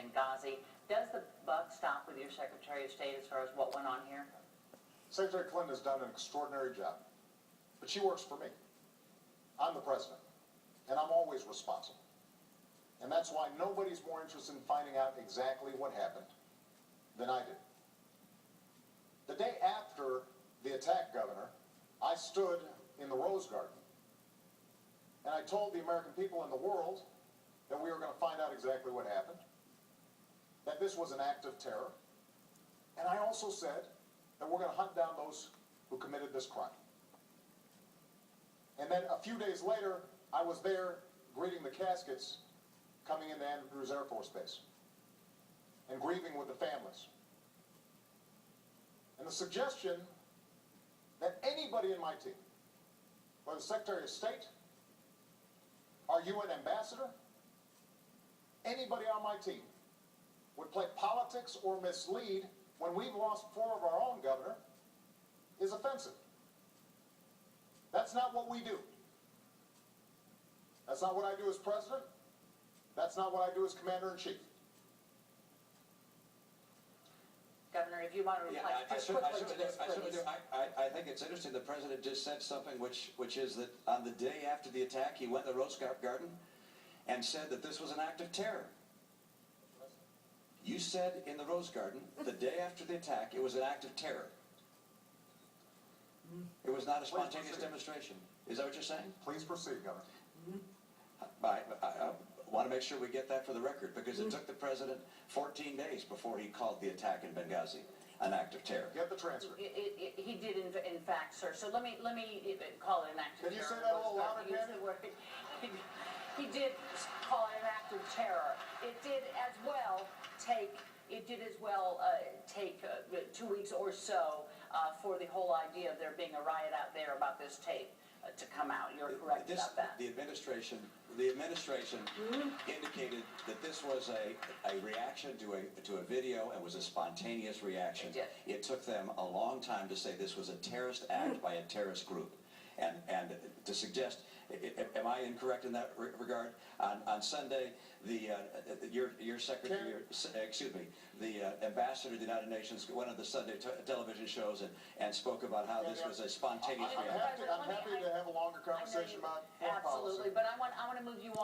Benghazi. Does the buck stop with your Secretary of State as far as what went on here? Secretary Clinton has done an extraordinary job, but she works for me. I'm the president, and I'm always responsible. And that's why nobody's more interested in finding out exactly what happened than I did. The day after the attack, Governor, I stood in the Rose Garden, and I told the American people and the world that we were going to find out exactly what happened, that this was an act of terror, and I also said that we're going to hunt down those who committed this crime. And then a few days later, I was there greeting the caskets coming into Andrews Air Force Base and grieving with the families. And the suggestion that anybody in my team, whether the Secretary of State, our UN ambassador, anybody on my team would play politics or mislead when we've lost 4 of our own, Governor, is offensive. That's not what we do. That's not what I do as president. That's not what I do as commander-in-chief. Governor, if you want to reply just quickly to this, please. I think it's interesting the president just said something which is that on the day after the attack, he went to the Rose Garden and said that this was an act of terror. You said in the Rose Garden, the day after the attack, it was an act of terror. It was not a spontaneous demonstration. Is that what you're saying? Please proceed, Governor. I want to make sure we get that for the record, because it took the president 14 days before he called the attack in Benghazi an act of terror. Get the transcript. He did, in fact, sir. So let me call it an act of terror. Can you say that a little louder, Candy? He did call it an act of terror. It did as well take 2 weeks or so for the whole idea of there being a riot out there about this tape to come out. You're correct about that. The administration indicated that this was a reaction to a video and was a spontaneous reaction. It took them a long time to say this was a terrorist act by a terrorist group. And to suggest, am I incorrect in that regard? On Sunday, your secretary, the ambassador of the United Nations went on the Sunday television shows and spoke about how this was a spontaneous reaction. I'm happy to have a longer conversation about foreign policy. Absolutely, but I want to move you on.